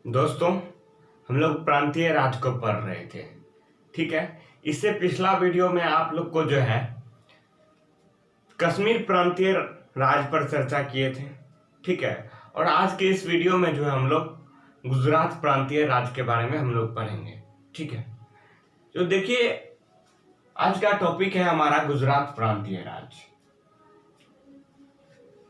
दोस्तों, हम लोग प्रांतीय राज को पढ़ रहे थे। ठीक है। इससे पिछला वीडियो में आप लोग को जो है कश्मीर प्रांतीय राज पर चर्चा किए थे। ठीक है। और आज के इस वीडियो में जो है हम लोग गुजरात प्रांतीय राज के बारे में हम लोग पढ़ेंगे। ठीक है। तो देखिए, आज का टॉपिक है हमारा गुजरात प्रांतीय राज।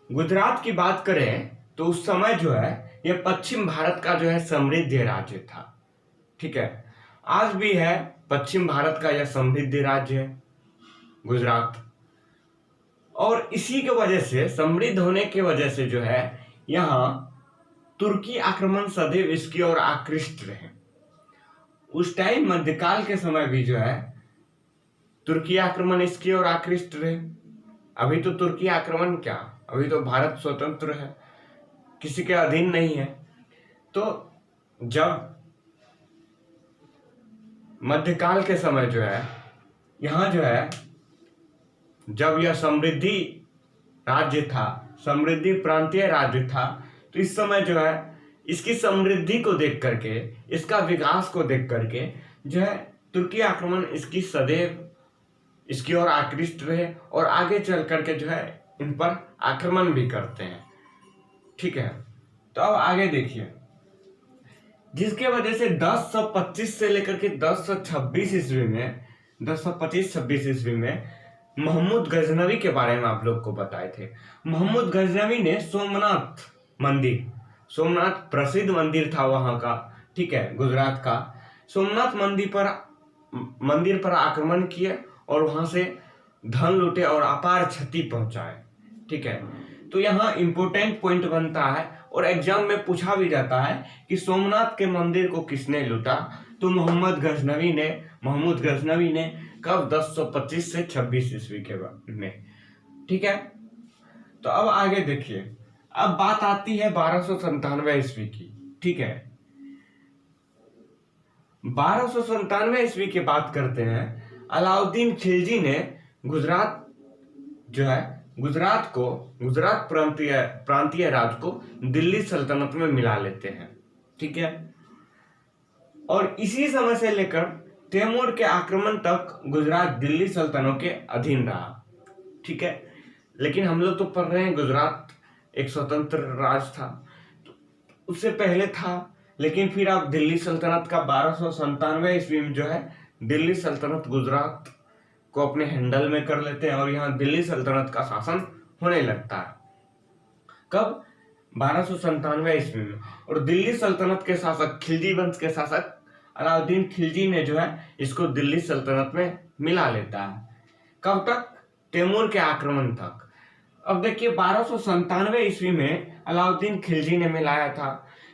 गुजरात की बात करें तो उस समय जो है यह पश्चिम भारत का जो है समृद्ध राज्य था। ठीक है। आज भी है पश्चिम भारत का यह समृद्ध राज्य है गुजरात। और इसी के वजह से, समृद्ध होने की वजह से जो है यहाँ तुर्की आक्रमण सदैव इसकी ओर आकृष्ट रहे। उस टाइम मध्यकाल के समय भी जो है तुर्की आक्रमण इसकी ओर आकृष्ट रहे। अभी तो तुर्की आक्रमण क्या, अभी तो भारत स्वतंत्र है, किसी के अधीन नहीं है। तो जब मध्यकाल के समय जो है यहाँ जो है जब यह समृद्धि राज्य था, समृद्धि प्रांतीय राज्य था, तो इस समय जो है इसकी समृद्धि को देख करके, इसका विकास को देख करके जो है तुर्की आक्रमण इसकी सदैव इसकी ओर आकृष्ट रहे और आगे चल करके जो है इन पर आक्रमण भी करते हैं। ठीक है। तो अब आगे देखिए, जिसके वजह से 1025 से लेकर के 1026 ईस्वी में 1025-26 ईस्वी में महमूद गजनवी के बारे में आप लोग को बताए थे। महमूद गजनवी ने सोमनाथ मंदिर, सोमनाथ प्रसिद्ध मंदिर था वहां का, ठीक है, गुजरात का, सोमनाथ मंदिर पर आक्रमण किए और वहां से धन लूटे और अपार क्षति पहुंचाए। ठीक है। तो यहाँ इंपोर्टेंट पॉइंट बनता है और एग्जाम में पूछा भी जाता है कि सोमनाथ के मंदिर को किसने लूटा, तो महमूद गजनवी ने कब 1025 से 26 ईस्वी के में। ठीक है। तो अब आगे देखिए, अब बात आती है 1297 ईस्वी की। ठीक है। 1297 ईस्वी की बात करते हैं। अलाउद्दीन खिलजी ने गुजरात प्रांतीय राज को दिल्ली सल्तनत में मिला लेते हैं। ठीक है। और इसी समय से लेकर तैमूर के आक्रमण तक गुजरात दिल्ली सल्तनत के अधीन रहा। ठीक है। लेकिन हम लोग तो पढ़ रहे हैं गुजरात एक स्वतंत्र राज था, तो उससे पहले था, लेकिन फिर अब दिल्ली सल्तनत का 1297 ईस्वी में जो है दिल्ली सल्तनत गुजरात को अपने हैंडल में कर लेते हैं और यहाँ दिल्ली सल्तनत का शासन होने लगता है। कब? 1297 ईस्वी में। और दिल्ली सल्तनत के शासक, खिलजी वंश के शासक अलाउद्दीन खिलजी ने जो है इसको दिल्ली सल्तनत में मिला लेता है। कब तक? तैमूर के आक्रमण तक। अब देखिए, 1297 ईस्वी में अलाउद्दीन खिलजी ने मिलाया था।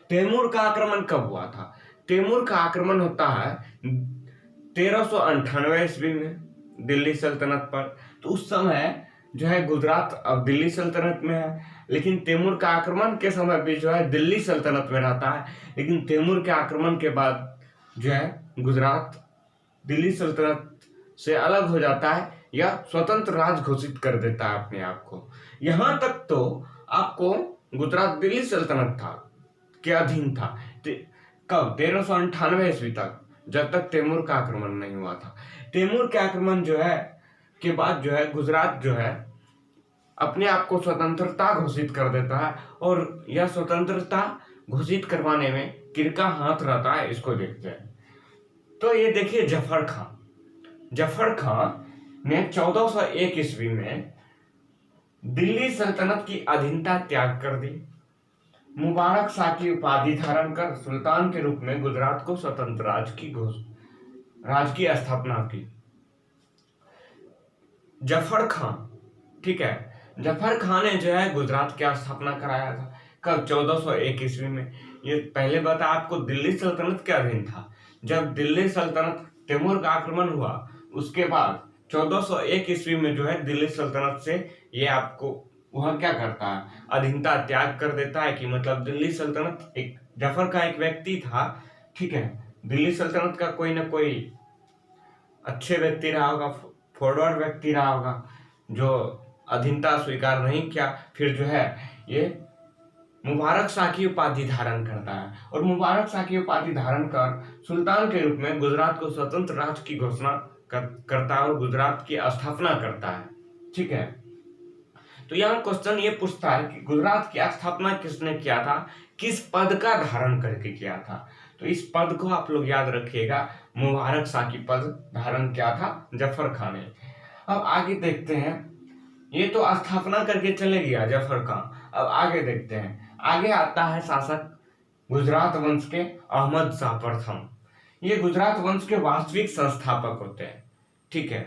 तैमूर का आक्रमण कब हुआ था? तैमूर का आक्रमण होता है 1398 ईस्वी में दिल्ली सल्तनत पर। तो उस समय जो है गुजरात अब दिल्ली सल्तनत में है, लेकिन तैमूर का आक्रमण के समय भी जो है दिल्ली सल्तनत में रहता है। लेकिन तैमूर के आक्रमण के बाद जो है गुजरात दिल्ली सल्तनत से अलग हो जाता है या स्वतंत्र राज घोषित कर देता है अपने आप को। यहां तक तो आपको गुजरात दिल्ली सल्तनत था के अधीन था। कब? 1398 ईस्वी तक, जब तक तैमूर का आक्रमण नहीं हुआ था। तैमूर के आक्रमण जो है के बाद जो है गुजरात जो है अपने आप को स्वतंत्रता घोषित कर देता है। और यह स्वतंत्रता घोषित करवाने में किसका हाथ रहता है, इसको देखते हैं। तो ये देखिए, जफर खान ने 1401 ईस्वी में दिल्ली सल्तनत की अधीनता त्याग कर दी। मुबारक शाह की उपाधि धारण कर सुल्तान के रूप में गुजरात को स्वतंत्र राज की स्थापना की। जफर खान, ठीक है, जफर खान ने जो है गुजरात की स्थापना कराया था। कब? 1401 ईस्वी में। ये पहले बता आपको दिल्ली सल्तनत के अधीन था। जब दिल्ली सल्तनत तैमूर का आक्रमण हुआ, उसके बाद 1401 ईस्वी में जो है दिल्ली सल्तनत से ये आपको वह क्या करता है, अधीनता त्याग कर देता है। कि मतलब दिल्ली सल्तनत एक जफर का एक व्यक्ति था, ठीक है, दिल्ली सल्तनत का कोई ना कोई अच्छे व्यक्ति रहा होगा, फॉरवर्ड व्यक्ति रहा होगा, जो अधीनता स्वीकार नहीं किया। फिर जो है ये मुबारक शाह की उपाधि धारण करता है और मुबारक शाह की उपाधि धारण कर सुल्तान के रूप में गुजरात को स्वतंत्र राज्य की घोषणा करता है और गुजरात की स्थापना करता है। ठीक है, तो यहाँ क्वेश्चन ये पूछता है कि गुजरात की स्थापना किसने किया था, किस पद का धारण करके किया था। तो इस पद को आप लोग याद रखिएगा, मुबारक शाह की पद धारण किया था जफर खान ने। अब आगे देखते हैं, ये तो स्थापना करके चले गया जफर खान। अब आगे देखते हैं, आगे आता है शासक गुजरात वंश के अहमद शाह प्रथम। ये गुजरात वंश के वास्तविक संस्थापक होते हैं। ठीक है,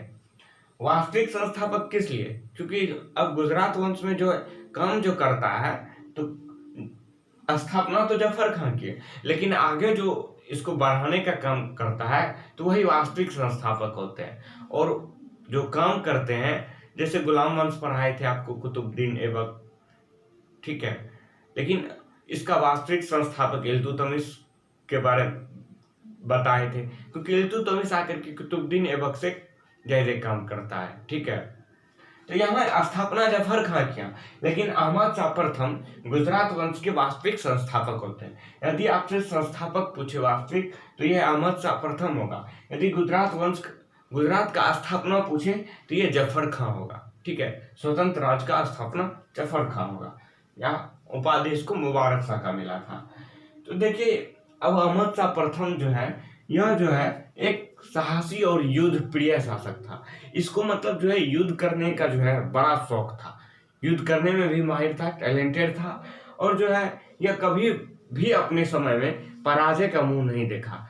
वास्तविक संस्थापक किस लिए, क्योंकि अब गुजरात वंश में जो काम जो करता है तो स्थापना तो जफर खान की है, लेकिन आगे जो इसको बढ़ाने का काम करता है तो वही वास्तविक संस्थापक होते हैं। और जो काम करते हैं, जैसे गुलाम वंश पढ़ाए थे आपको कुतुबुद्दीन ऐबक। ठीक है, लेकिन इसका वास्तविक संस्थापक इल्तुतमिश के बारे में बताए थे, क्योंकि इल्तुतमिश आकर के कुतुबुद्दीन ऐबक से जैसे काम करता है। ठीक है, तो यहाँ स्थापना जफर खान किया, लेकिन अहमद शाह प्रथम गुजरात वंश के वास्तविक संस्थापक होते हैं। यदि आपसे संस्थापक पूछे वास्तविक तो यह अहमद शाह प्रथम होगा। यदि गुजरात का स्थापना पूछे तो ये जफर खान होगा। ठीक है, स्वतंत्र राज्य का स्थापना जफर खान होगा। या उपाधि इसको मुबारक शाह का मिला था। तो देखिए, अब अहमद शाह प्रथम जो है, यह जो है एक साहसी और युद्ध प्रिय शासक था। इसको मतलब जो है युद्ध करने का जो है बड़ा शौक था, युद्ध करने में भी माहिर था, टैलेंटेड था। और जो है यह कभी भी अपने समय में पराजय का मुंह नहीं देखा,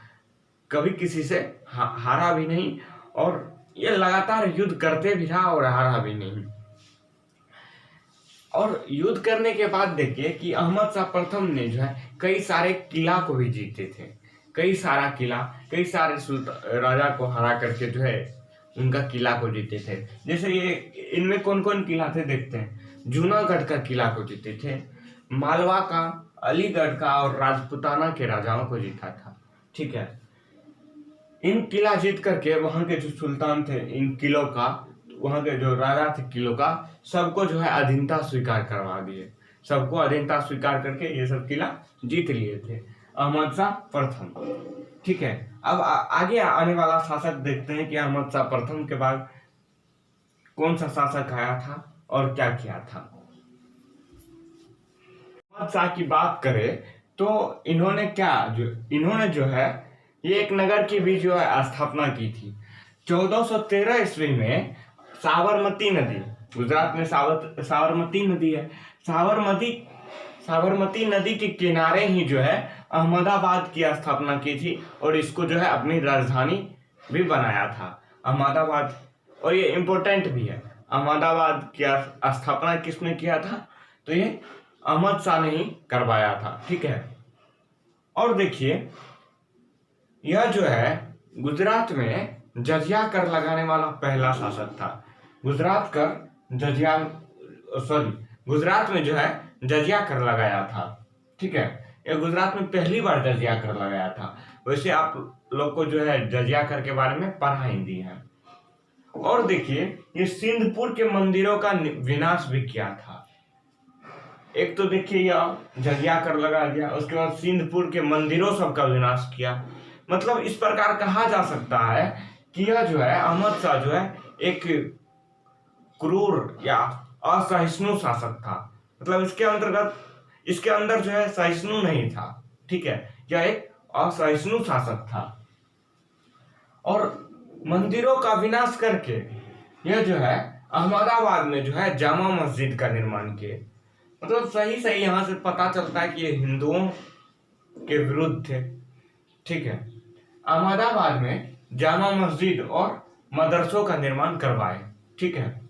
कभी किसी से हारा भी नहीं, और ये लगातार युद्ध करते भी रहा और हारा भी नहीं। और युद्ध करने के बाद देखिए कि अहमद शाह प्रथम ने जो है कई सारे किला को भी जीते थे, कई सारे राजा को हरा करके जो है उनका किला को जीते थे। जैसे ये इनमें कौन कौन किला थे देखते हैं। जूनागढ़ का किला को जीते थे, मालवा का, अलीगढ़ का और राजपुताना के राजाओं को जीता था। ठीक है, इन किला जीत करके वहां के जो सुल्तान थे, इन किलों का, वहां के जो राजा थे किलों का, सबको जो है अधीनता स्वीकार करवा दिए। सबको अधीनता स्वीकार करके ये सब किला जीत लिए थे अहमद शाह प्रथम। ठीक है, अब आगे आने वाला शासक देखते हैं कि अहमद शाह प्रथम के बाद कौन सा शासक आया था और क्या किया था। अहमद शाह की बात करें तो इन्होंने जो है ये एक नगर की भी जो है स्थापना की थी। 1413 ईस्वी में साबरमती नदी, गुजरात में साबरमती नदी है, साबरमती नदी के किनारे ही जो है अहमदाबाद की स्थापना की थी और इसको जो है अपनी राजधानी भी बनाया था अहमदाबाद। और ये इम्पोर्टेंट भी है, अहमदाबाद की स्थापना किसने किया था, तो ये अहमद शाह ने ही करवाया था। ठीक है, और देखिए यह जो है गुजरात में जजिया कर लगाने वाला पहला शासक था। गुजरात में जो है जजिया कर लगाया था। ठीक है, ये गुजरात में पहली बार जजिया कर लगाया था। वैसे आप लोग को जो है जजिया कर के बारे में पढ़ा ही दी है। और देखिए ये सिंधपुर के मंदिरों का विनाश भी किया था। एक तो देखिए यह जजिया कर लगा दिया, उसके बाद सिंधपुर के मंदिरों सबका विनाश किया। मतलब इस प्रकार कहा जा सकता है कि यह जो है अहमद शाह जो है एक क्रूर या असहिष्णु शासक था। मतलब इसके अंदर जो है सहिष्णु नहीं था। ठीक है, यह एक असहिष्णु शासक था और मंदिरों का विनाश करके यह जो है अहमदाबाद में जो है जामा मस्जिद का निर्माण किए। मतलब सही यहाँ से पता चलता है कि ये हिंदुओं के विरुद्ध थे। ठीक है, अहमदाबाद में जामा मस्जिद और मदरसों का निर्माण करवाए। ठीक है,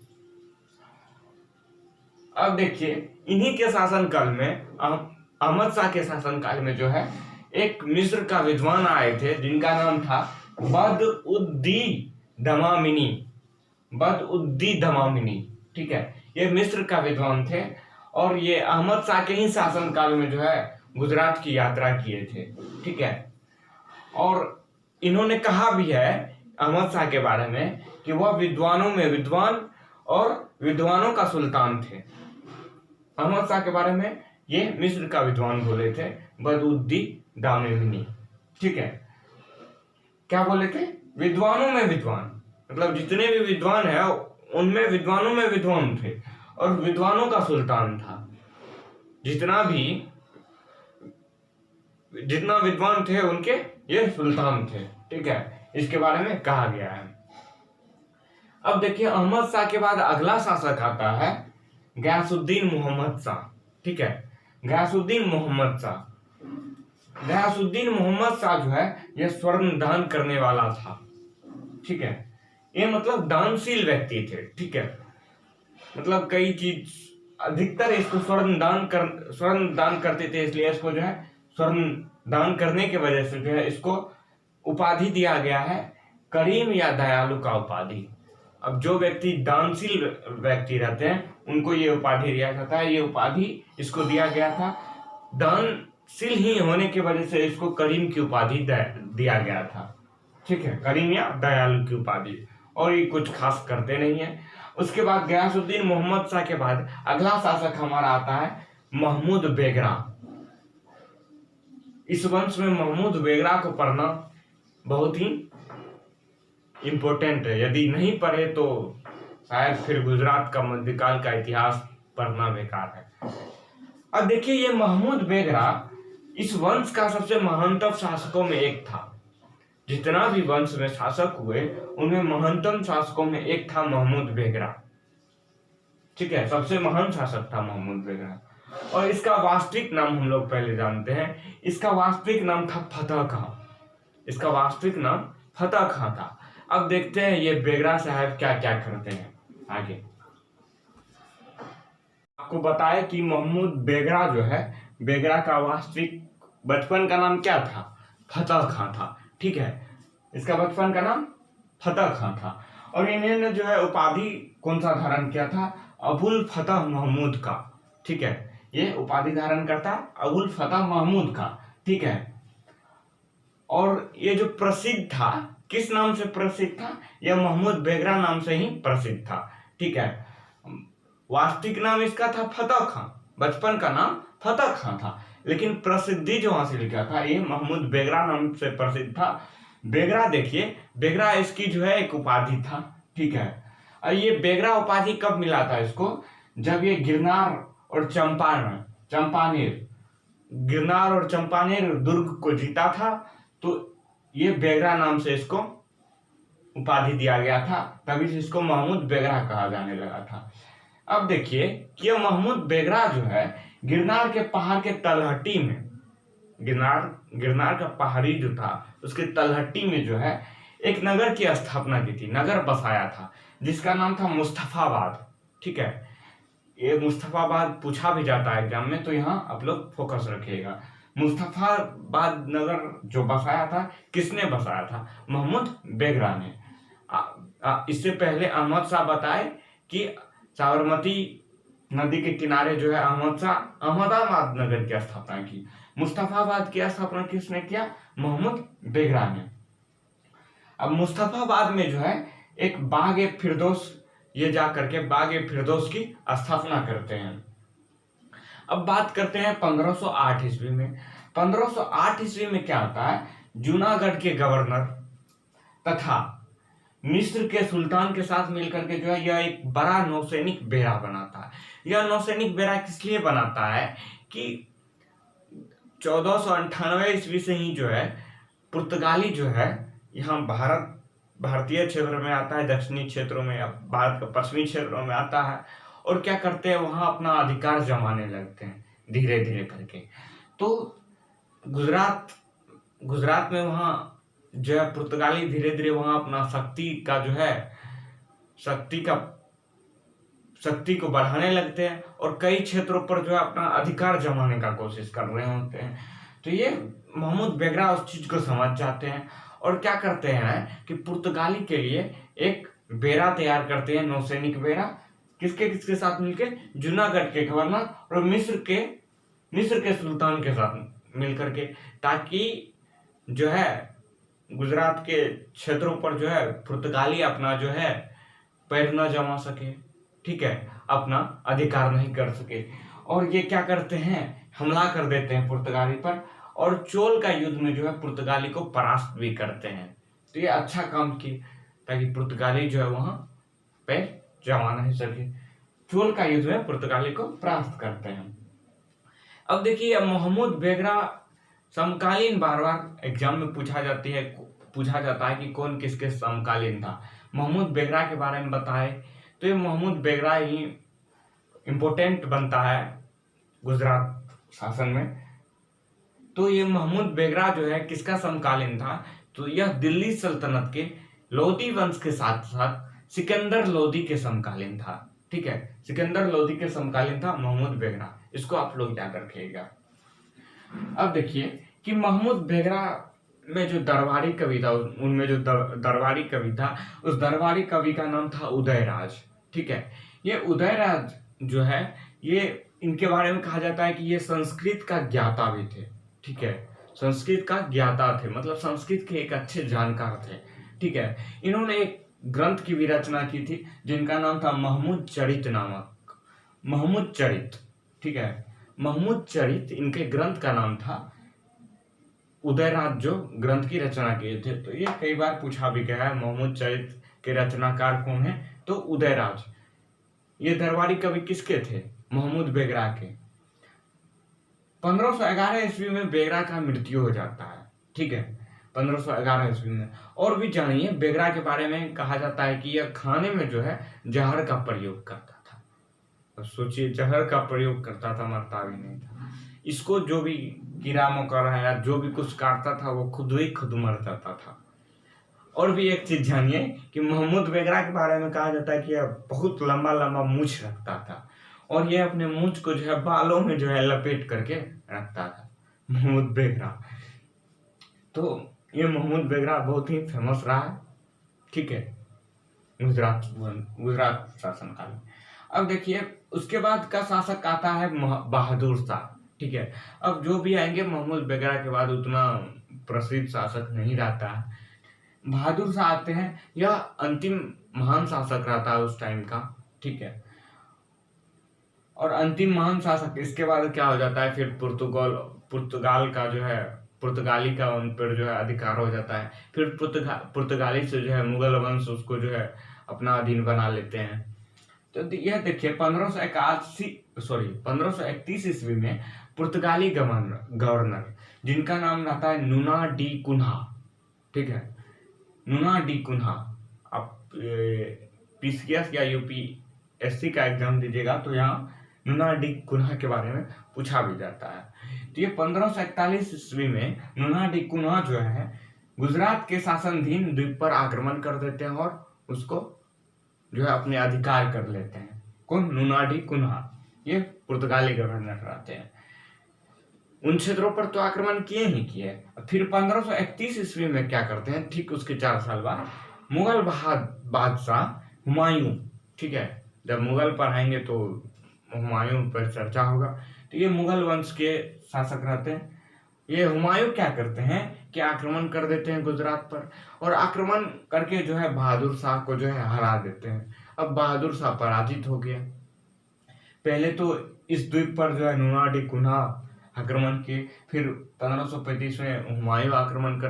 अब देखिए इन्हीं के शासनकाल में, अहमद शाह के शासनकाल में जो है एक मिस्र का विद्वान आए थे जिनका नाम था बद-उद्दी दमामिनी। ठीक है, ये मिस्र का विद्वान थे और ये अहमद शाह के ही शासनकाल में जो है गुजरात की यात्रा किए थे। ठीक है, और इन्होंने कहा भी है अहमद शाह के बारे में कि वह विद्वानों में विद्वान और विद्वानों का सुल्तान थे। अहमद शाह के बारे में ये मिस्र का विद्वान बोले थे, बदउद्दीन, ठीक है। क्या बोले थे? विद्वानों में विद्वान, मतलब जितने भी विद्वान है उनमें विद्वानों में विद्वान थे, और विद्वानों का सुल्तान था। जितना विद्वान थे उनके ये सुल्तान थे, ठीक है। इसके बारे में कहा गया है। अब देखिए, अहमद शाह के बाद अगला शासक आता है गयासुद्दीन मोहम्मद शाह, ठीक है। गयासुद्दीन मोहम्मद शाह जो है यह स्वर्ण दान करने वाला था, ठीक है। ये मतलब दानशील व्यक्ति थे, ठीक है। मतलब कई चीज, अधिकतर इसको स्वर्ण दान करते थे, इसलिए इसको जो है स्वर्ण दान करने की वजह से जो है इसको उपाधि दिया गया है करीम या दयालु का उपाधि। अब जो व्यक्ति दानशील व्यक्ति रहते हैं उनको ये उपाधि दिया जाता है। ये उपाधि इसको दिया गया था, दानशील ही होने की वजह से इसको करीम की उपाधि दिया गया था, ठीक है। करीम या दयालु की उपाधि, और ये कुछ खास करते नहीं है। उसके बाद गयासुद्दीन मोहम्मद शाह के बाद अगला शासक हमारा आता है महमूद बेगरा। इस वंश में महमूद बेगरा को पढ़ना बहुत ही इंपॉर्टेंट है। यदि नहीं पढ़े तो शायद फिर गुजरात का मध्यकाल का इतिहास पढ़ना बेकार है। अब देखिए, ये महमूद बेगरा इस वंश का सबसे महानतम शासकों में एक था। जितना भी वंश में शासक हुए उनमें महानतम शासकों में एक था महमूद बेगरा, ठीक है। सबसे महान शासक था महमूद बेगरा। और इसका वास्तविक नाम हम लोग पहले जानते हैं। इसका वास्तविक नाम था फतह खां। इसका वास्तविक नाम फतह खां था। अब देखते हैं ये बेगरा साहब क्या क्या करते हैं आगे। आपको बताया कि महमूद बेगरा जो है, बेगरा का वास्तविक बचपन का नाम क्या था? फतह खां था, ठीक है। इसका बचपन का नाम फतह खां था। और इन्होंने जो है उपाधि कौन सा धारण किया था? अबुल फतह महमूद का, ठीक है। ये उपाधि धारण करता अबुल फतह महमूद का, ठीक है। और ये जो प्रसिद्ध था, किस नाम से प्रसिद्ध था? यह महमूद बेगरा नाम से ही प्रसिद्ध था, ठीक है। वास्तविक नाम इसका था फतह खां, बचपन का नाम फतह खां था, लेकिन प्रसिद्धि जो हासिल किया था ये महमूद बेगरा नाम से प्रसिद्ध था। बेगरा देखिए, बेगरा इसकी जो है एक उपाधि था, ठीक है। और ये बेगरा उपाधि कब मिला था इसको? जब ये गिरनार और चंपानेर दुर्ग को जीता था, तो ये बेगरा नाम से इसको उपाधि दिया गया था, तभी से इसको महमूद बेगरा कहा जाने लगा था। अब देखिए कि यह महमूद बेगरा जो है गिरनार के पहाड़ के तलहटी में, गिरनार का पहाड़ी जो था उसके तलहटी में जो है एक नगर की स्थापना की थी, नगर बसाया था, जिसका नाम था मुस्तफाबाद, ठीक है। ये मुस्तफाबाद पूछा भी जाता है एग्जाम में, तो यहाँ आप लोग फोकस रखिएगा। मुस्तफाबाद नगर जो बसाया था, किसने बसाया था? महमूद बेगरा ने। इससे पहले अहमद शाह बताए कि साबरमती नदी के किनारे जो है अहमद शाह अहमदाबाद नगर की स्थापना की। मुस्तफाबाद की स्थापना किसने किया? महमूद बेगरा ने। अब मुस्तफाबाद में जो है एक बाग फिरदौस, ये जा करके बाग फिरदौस की स्थापना करते हैं। अब बात करते हैं 1508 ईस्वी में। 1508 ईस्वी में क्या होता है? जूनागढ़ के गवर्नर तथा मिस्र के सुल्तान के साथ मिलकर के जो है यह एक बड़ा नौसैनिक बेड़ा बनाता है। यह नौसैनिक बेड़ा किस लिए बनाता है कि 1498 ईस्वी से ही जो है पुर्तगाली जो है यहाँ भारतीय क्षेत्र में आता है, दक्षिणी क्षेत्रों में, भारत के पश्चिमी क्षेत्रों में आता है, और क्या करते हैं वहाँ अपना अधिकार जमाने लगते हैं धीरे धीरे करके। तो गुजरात में वहाँ जो है पुर्तगाली धीरे धीरे वहाँ अपना शक्ति को बढ़ाने लगते हैं, और कई क्षेत्रों पर जो है अपना अधिकार जमाने का कोशिश कर रहे होते हैं। तो ये महमूद बेगरा उस चीज को समझ जाते हैं और क्या करते हैं कि पुर्तगाली के लिए एक बेड़ा तैयार करते हैं, नौसैनिक बेड़ा। किसके साथ मिलकर? जूनागढ़ के गवर्नर और मिस्र के सुल्तान के साथ मिलकर के, ताकि जो है गुजरात के क्षेत्रों पर जो है पुर्तगाली अपना जो है पैर न जमा सके, ठीक है। अपना अधिकार नहीं कर सके। और ये क्या करते हैं, हमला कर देते हैं पुर्तगाली पर, और चोल का युद्ध में जो है पुर्तगाली को परास्त भी करते हैं। तो ये अच्छा काम किए ताकि पुर्तगाली जो है वहां पे जमा नहीं सके। चोल का युद्ध में पुर्तगाली को परास्त करते हैं। अब देखिए महमूद बेगरा समकालीन बार बार एग्जाम में पूछा जाता है कि कौन किसके समकालीन था। महमूद बेगरा के बारे में बताए तो ये महमूद बेगरा ही इम्पोर्टेंट बनता है गुजरात शासन में। तो ये महमूद बेगरा जो है किसका समकालीन था, तो यह दिल्ली सल्तनत के लोधी वंश के साथ साथ सिकंदर लोधी के समकालीन था। ठीक है, सिकंदर लोधी के समकालीन था महमूद बेगरा, इसको आप लोग याद रखिएगा। अब देखिए कि महमूद बेगरा में जो दरबारी कवि था, उनमें जो दरबारी कवि था, उस दरबारी कवि का नाम था उदयराज। ठीक है, ये उदयराज जो है, ये इनके बारे में कहा जाता है कि ये संस्कृत का ज्ञाता भी थे। ठीक है, संस्कृत का ज्ञाता थे, मतलब संस्कृत के एक अच्छे जानकार थे। ठीक है, इन्होंने एक ग्रंथ की भी रचना की थी जिनका नाम था महमूद चरित नामक, महमूद चरित। ठीक है, महमूद चरित इनके ग्रंथ का नाम था। उदयराज जो ग्रंथ की रचना किए थे, तो ये कई बार पूछा भी गया है महमूद चरित के रचनाकार कौन है, तो उदयराज। ये दरबारी कवि किसके थे, महमूद बेगरा के। 1511 ईस्वी में बेगरा का मृत्यु हो जाता है। ठीक है, 1511 ईस्वी में। और भी जानिए बेगरा के बारे में कहा जाता है कि यह खाने में जो है जहर का प्रयोग करता था। अब सोचिए, जहर का प्रयोग करता था, मरता भी नहीं था। इसको जो भी कीड़ा मकोड़ा या जो भी कुछ काटता था वो खुद मर जाता था। और भी एक चीज जानिए कि महमूद बेगरा के बारे में कहा जाता है कि यह बहुत लंबा लंबा मूछ रखता था, और ये अपने मूछ को जो है बालों में जो है लपेट करके रखता था, महमूद बेगरा। तो ये महमूद बेगरा बहुत ही फेमस रहा है। ठीक है, गुजरात शासन काल में। अब देखिए उसके बाद का शासक आता है बहादुर शाह। ठीक है, अब जो भी आएंगे महमूद बेगरा के बाद उतना प्रसिद्ध शासक नहीं रहता है। बहादुर शाह आते हैं, यह अंतिम महान शासक रहता है उस टाइम का। ठीक है, और अंतिम महान शासक इसके बाद क्या हो जाता है, फिर पुर्तगाल का जो है, पुर्तगाली का उन पर जो है अधिकार हो जाता है। फिर पुर्तगाली से जो है मुगल वंश उसको जो है अपना अधीन बना लेते हैं। तो यह देखिए 1531 ईस्वी में पुर्तगाली गवर्नर जिनका नाम रहता है नूना डी कुन्हा। ठीक है, नूना डी कुन्हा। आप पीसीएस या यूपीएससी का एग्जाम दीजिएगा तो यहाँ नूना डी कुन्हा के बारे में पूछा भी जाता है। तो ये 1541 ईस्वी में नूना डी कुन्हा जो है गुजरात के शासनाधीन द्वीप पर आक्रमण कर देते हैं और उसको जो है अपने अधिकार कर लेते हैं। कौन, नूना डी कुन्हा, ये पुर्तगाली गवर्नर रहते हैं। उन क्षेत्रों पर तो आक्रमण किए ही किए। फिर 1531 ईस्वी में क्या करते हैं, ठीक उसके 4 साल बाद मुगल बादशाह हुमायूं। ठीक है, जब मुगल पर आएंगे तो हुमायूं पर चर्चा होगा। तो ये मुगल वंश के शासक रहते हैं। ये हुमायूं क्या करते हैं कि आक्रमण कर देते हैं गुजरात पर, और आक्रमण करके जो है बहादुर शाह को जो है हरा देते हैं। अब बहादुर शाह पराजित हो गया। पहले तो इस द्वीप पर जो है नूना डी कुन्हा आक्रमण किए, फिर 1535 में हुमायूं आक्रमण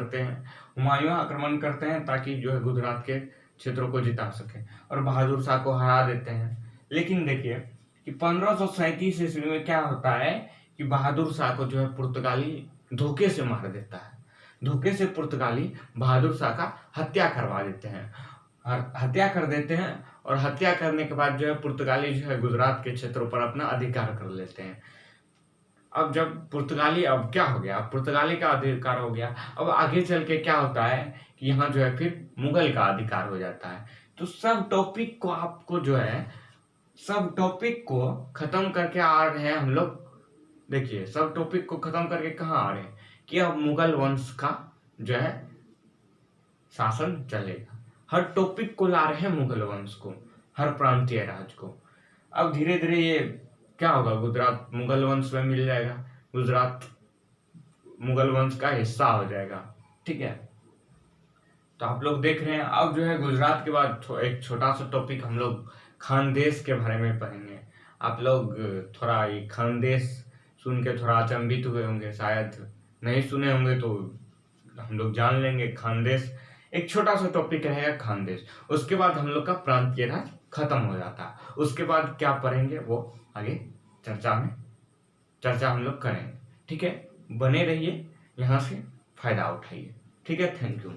करते हैं ताकि जो है गुजरात के क्षेत्रों को जिता सके, और बहादुर शाह को हरा देते हैं। लेकिन देखिए कि 1537 ईस्वी में क्या होता है कि बहादुर शाह को जो है पुर्तगाली धोखे से मार देता है। धोखे से पुर्तगाली बहादुर शाह का हत्या करवा देते हैं, हत्या कर देते हैं, और हत्या करने के बाद जो है पुर्तगाली जो है गुजरात के क्षेत्रों पर अपना अधिकार कर लेते हैं। अब जब पुर्तगाली, अब क्या हो गया, पुर्तगाली का अधिकार हो गया। अब आगे चल के क्या होता है कि यहाँ जो है फिर मुगल का अधिकार हो जाता है। तो सब टॉपिक को आपको जो है, सब टॉपिक को खत्म करके आ रहे हैं हम लोग। देखिए सब टॉपिक को खत्म करके कहाँ आ रहे हैं कि अब मुगल वंश का जो है शासन चलेगा। हर टॉपिक को ला रहे हैं मुगल वंश को, हर प्रांतीय राज को। अब धीरे धीरे ये क्या होगा, गुजरात मुगल वंश में मिल जाएगा, गुजरात मुगल वंश का हिस्सा हो जाएगा। ठीक है, तो आप लोग देख रहे हैं अब जो है गुजरात के बाद एक छोटा सा टॉपिक हम लोग खानदेश के बारे में पढ़ेंगे। आप लोग थोड़ा ये खानदेश सुन के थोड़ा अचंभित हुए होंगे, शायद नहीं सुने होंगे, तो हम लोग जान लेंगे। खानदेश एक छोटा सा टॉपिक रहेगा, खानदेश। उसके बाद हम लोग का प्रांतीय राज खत्म हो जाता है। उसके बाद क्या पढ़ेंगे वो आगे चर्चा हम लोग करेंगे। ठीक है, बने रहिए, यहाँ से फायदा उठाइए। ठीक है, थैंक यू।